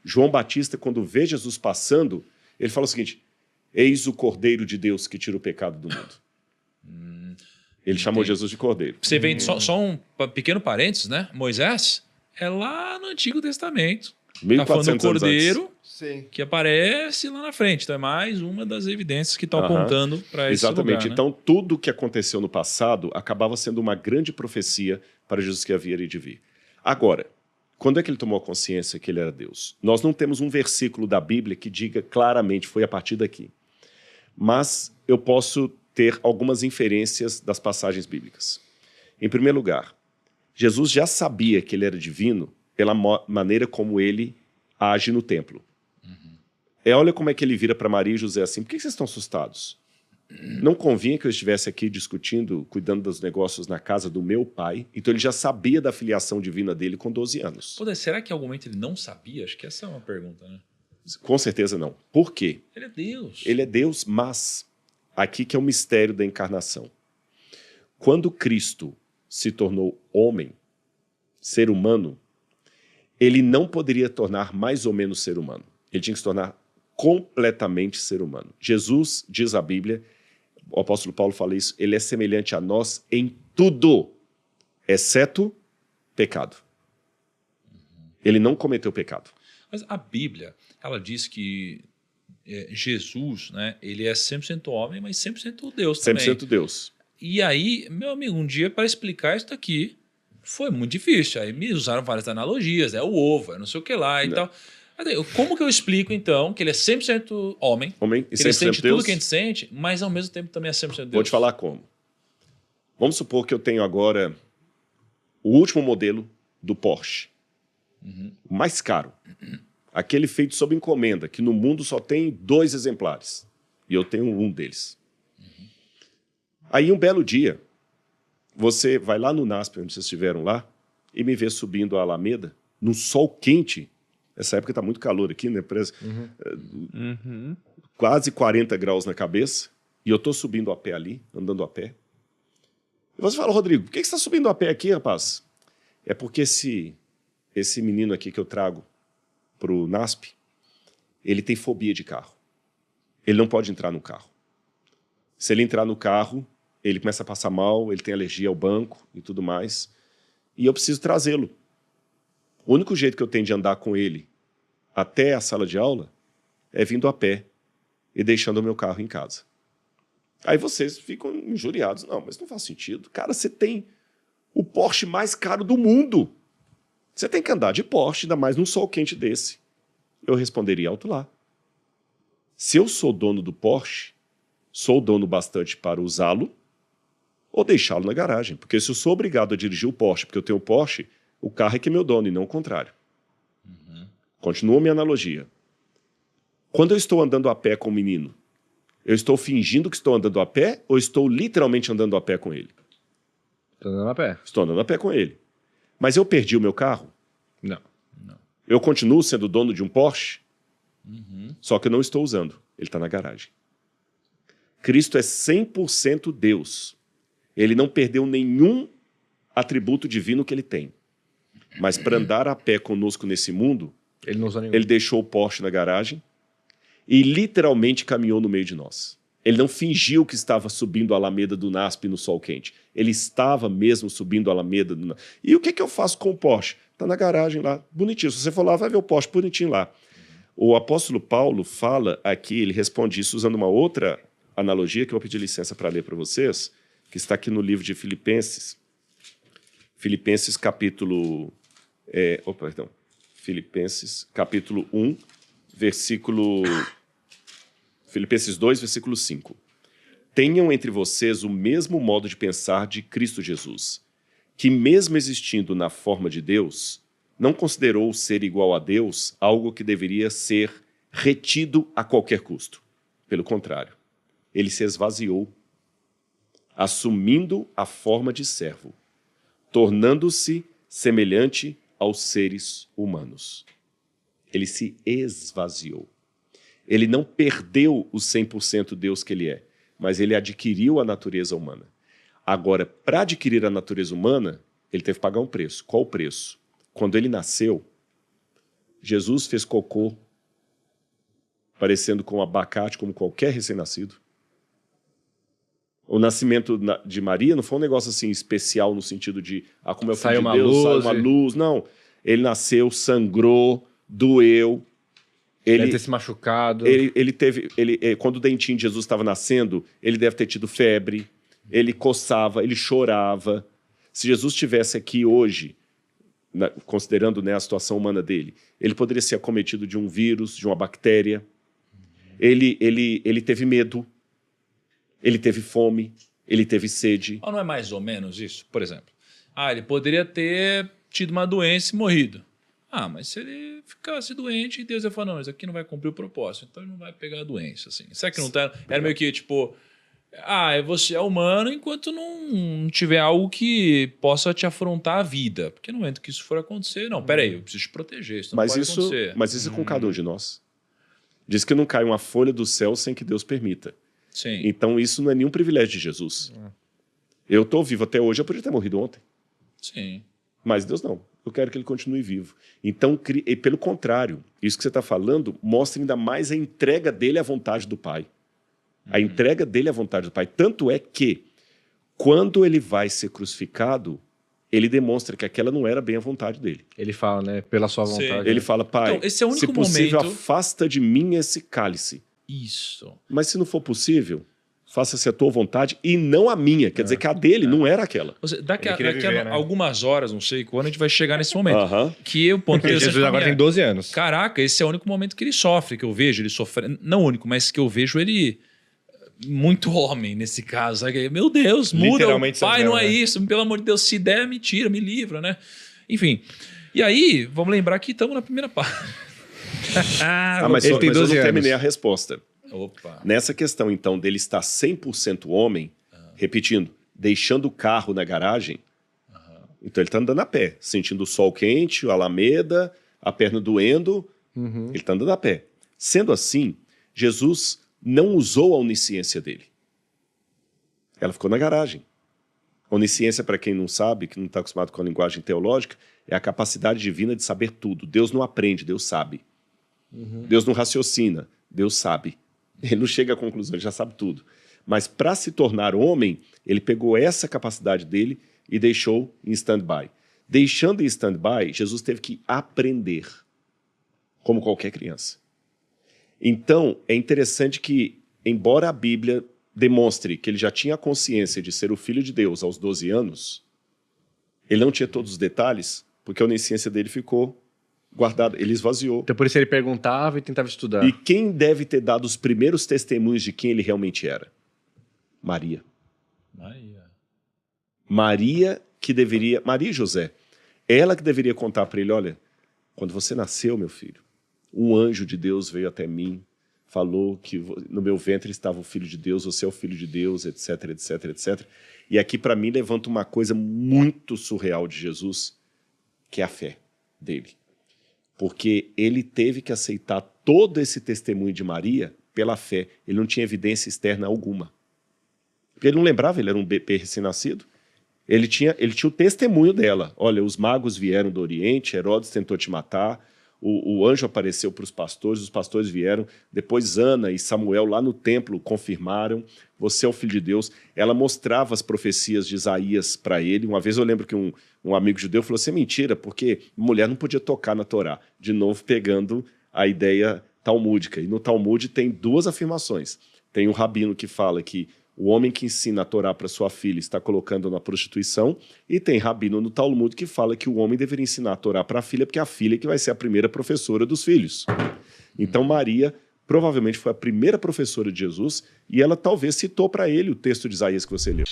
João Batista, quando vê Jesus passando, ele fala o seguinte: eis o Cordeiro de Deus que tira o pecado do mundo. Ele chamou Jesus de Cordeiro. Você vê só um pequeno parênteses, né? Moisés é lá no Antigo Testamento. Tá falando do Cordeiro que aparece lá na frente. Então é mais uma das evidências que estão apontando para esse lugar. Exatamente. Né? Então tudo que aconteceu no passado acabava sendo uma grande profecia para Jesus que havia de vir. Agora, quando é que ele tomou a consciência que ele era Deus? Nós não temos um versículo da Bíblia que diga claramente foi a partir daqui. Mas eu posso ter algumas inferências das passagens bíblicas. Em primeiro lugar, Jesus já sabia que ele era divino pela maneira como ele age no templo. Olha como é que ele vira para Maria e José assim: por que vocês estão assustados? Não convinha que eu estivesse aqui discutindo, cuidando dos negócios na casa do meu pai? Então ele já sabia da filiação divina dele com 12 anos. Pô, será que em algum momento ele não sabia? Acho que essa é uma pergunta, né? Com certeza não. Por quê? Ele é Deus. Ele é Deus, mas aqui que é o mistério da encarnação. Quando Cristo se tornou homem, ser humano, ele não poderia tornar mais ou menos ser humano. Ele tinha que se tornar completamente ser humano. Jesus, diz a Bíblia, o apóstolo Paulo fala isso, ele é semelhante a nós em tudo, exceto pecado. Ele não cometeu pecado. Mas a Bíblia, ela diz que Jesus, né, ele é 100% homem, mas 100% Deus também. 100% Deus. E aí, meu amigo, um dia para explicar isso daqui foi muito difícil. Aí me usaram várias analogias, o ovo, não sei o que lá e tal. Como que eu explico, então, que ele é 100% homem, e que ele 100% sente Deus? tudo que a gente sente, mas ao mesmo tempo também é 100% Deus? Vou te falar como. Vamos supor que eu tenho agora o último modelo do Porsche. O mais caro. Aquele feito sob encomenda, que no mundo só tem 2 exemplares. E eu tenho um deles. Aí um belo dia, você vai lá no NASP, onde vocês estiveram lá, e me vê subindo a Alameda, num sol quente. Essa época está muito calor aqui, né? Quase 40 graus na cabeça. E eu estou subindo a pé ali, andando a pé. E você fala: Rodrigo, por que você está subindo a pé aqui, rapaz? É porque esse menino aqui que eu trago para o NASP, ele tem fobia de carro. Ele não pode entrar no carro. Se ele entrar no carro, ele começa a passar mal, ele tem alergia ao banco e tudo mais. E eu preciso trazê-lo. O único jeito que eu tenho de andar com ele até a sala de aula é vindo a pé e deixando o meu carro em casa. Aí vocês ficam injuriados. Não, mas não faz sentido. Cara, você tem o Porsche mais caro do mundo. Você tem que andar de Porsche, ainda mais num sol quente desse. Eu responderia alto lá. Se eu sou dono do Porsche, sou dono bastante para usá-lo ou deixá-lo na garagem. Porque se eu sou obrigado a dirigir o Porsche porque eu tenho o Porsche, o carro é que é meu dono e não o contrário. Continua minha analogia. Quando eu estou andando a pé com o menino, eu estou fingindo que estou andando a pé ou estou literalmente andando a pé com ele? Estou andando a pé. Estou andando a pé com ele. Mas eu perdi o meu carro? Não. Eu continuo sendo dono de um Porsche? Só que eu não estou usando. Ele está na garagem. Cristo é 100% Deus. Ele não perdeu nenhum atributo divino que ele tem. Mas para andar a pé conosco nesse mundo, ele não usa nenhum. Ele deixou o Porsche na garagem e literalmente caminhou no meio de nós. Ele não fingiu que estava subindo a Alameda do NASP no sol quente. Ele estava mesmo subindo a Alameda do NASP. E o que eu faço com o Porsche? Está na garagem lá, bonitinho. Se você for lá, vai ver o Porsche bonitinho lá. O apóstolo Paulo fala aqui, ele responde isso usando uma outra analogia que eu vou pedir licença para ler para vocês, que está aqui no livro de Filipenses. Filipenses capítulo... Filipenses capítulo 1, versículo... Filipenses 2, versículo 5. Tenham entre vocês o mesmo modo de pensar de Cristo Jesus, que mesmo existindo na forma de Deus, não considerou ser igual a Deus algo que deveria ser retido a qualquer custo. Pelo contrário, ele se esvaziou, assumindo a forma de servo, tornando-se semelhante aos seres humanos. Ele se esvaziou. Ele não perdeu o 100% Deus que ele é, mas ele adquiriu a natureza humana. Agora, para adquirir a natureza humana, ele teve que pagar um preço. Qual o preço? Quando ele nasceu, Jesus fez cocô parecendo com um abacate, como qualquer recém-nascido. O nascimento de Maria não foi um negócio assim especial no sentido de como é o filho de Deus, sai uma luz. Não, ele nasceu, sangrou, doeu. Ele deve ter se machucado. Quando o dentinho de Jesus estava nascendo, ele deve ter tido febre, ele coçava, ele chorava. Se Jesus estivesse aqui hoje, considerando, né, a situação humana dele, ele poderia ser acometido de um vírus, de uma bactéria. Ele teve medo, ele teve fome, ele teve sede. Não é mais ou menos isso? Por exemplo, ele poderia ter tido uma doença e morrido. Mas se ele ficasse doente, Deus ia falar, não, isso aqui não vai cumprir o propósito, então ele não vai pegar a doença. Assim. Será que não tá? Era meio que tipo, você é humano enquanto não tiver algo que possa te afrontar a vida. Porque no momento que isso for acontecer, não, peraí, eu preciso te proteger, isso não pode acontecer. Mas isso é com cada um de nós. Diz que não cai uma folha do céu sem que Deus permita. Sim. Então isso não é nenhum privilégio de Jesus. Eu estou vivo até hoje, eu podia ter morrido ontem. Sim. Mas Deus não. Eu quero que ele continue vivo. Então, pelo contrário, isso que você está falando mostra ainda mais a entrega dele à vontade do Pai. A entrega dele à vontade do Pai. Tanto é que, quando ele vai ser crucificado, ele demonstra que aquela não era bem a vontade dele. Ele fala, né? Pela sua vontade. Ele fala, Pai, então, esse é o único se possível, afasta de mim esse cálice. Isso. Mas se não for possível, faça-se a tua vontade e não a minha. Quer dizer que a dele não era aquela. Daqui a algumas horas, não sei quando, a gente vai chegar nesse momento. Que o ponto que Jesus agora tem 12 anos. Caraca, esse é o único momento que ele sofre, que eu vejo ele sofrendo. Não o único, mas que eu vejo ele muito homem nesse caso. Meu Deus, muda. Pai, não é isso. Pelo amor de Deus, se der, me tira, me livra, né? Enfim. E aí, vamos lembrar que estamos na primeira parte. Mas ele tem 12 eu não anos. terminei a resposta. Opa. Nessa questão, então, dele estar 100% homem, repetindo, deixando o carro na garagem, então ele está andando a pé, sentindo o sol quente, a alameda, a perna doendo, ele está andando a pé. Sendo assim, Jesus não usou a onisciência dele. Ela ficou na garagem. Onisciência, para quem não sabe, que não está acostumado com a linguagem teológica, é a capacidade divina de saber tudo. Deus não aprende, Deus sabe. Deus não raciocina, Deus sabe. Ele não chega à conclusão, ele já sabe tudo. Mas para se tornar homem, ele pegou essa capacidade dele e deixou em stand-by. Deixando em stand-by, Jesus teve que aprender, como qualquer criança. Então, é interessante que, embora a Bíblia demonstre que ele já tinha a consciência de ser o Filho de Deus aos 12 anos, ele não tinha todos os detalhes, porque a onisciência dele ficou guardada, ele esvaziou. Então por isso ele perguntava e tentava estudar. E quem deve ter dado os primeiros testemunhos de quem ele realmente era? Maria. Maria e José. Ela que deveria contar para ele, olha, quando você nasceu, meu filho, um anjo de Deus veio até mim, falou que no meu ventre estava o Filho de Deus, você é o Filho de Deus, etc, etc, etc. E aqui para mim levanta uma coisa muito surreal de Jesus, que é a fé dele. Porque ele teve que aceitar todo esse testemunho de Maria pela fé. Ele não tinha evidência externa alguma. Porque ele não lembrava, ele era um bebê recém-nascido. Ele tinha o testemunho dela. Olha, os magos vieram do Oriente, Herodes tentou te matar, o anjo apareceu para os pastores vieram, depois Ana e Samuel lá no templo confirmaram, você é o Filho de Deus. Ela mostrava as profecias de Isaías para ele. Uma vez eu lembro que um amigo judeu falou assim, mentira, porque mulher não podia tocar na Torá. De novo pegando a ideia talmúdica. E no Talmud tem duas afirmações. Tem um rabino que fala que o homem que ensina a Torá para sua filha está colocando na prostituição, e tem rabino no Talmud que fala que o homem deveria ensinar a Torá para a filha, porque é a filha que vai ser a primeira professora dos filhos. Então Maria provavelmente foi a primeira professora de Jesus, e ela talvez citou para ele o texto de Isaías que você leu.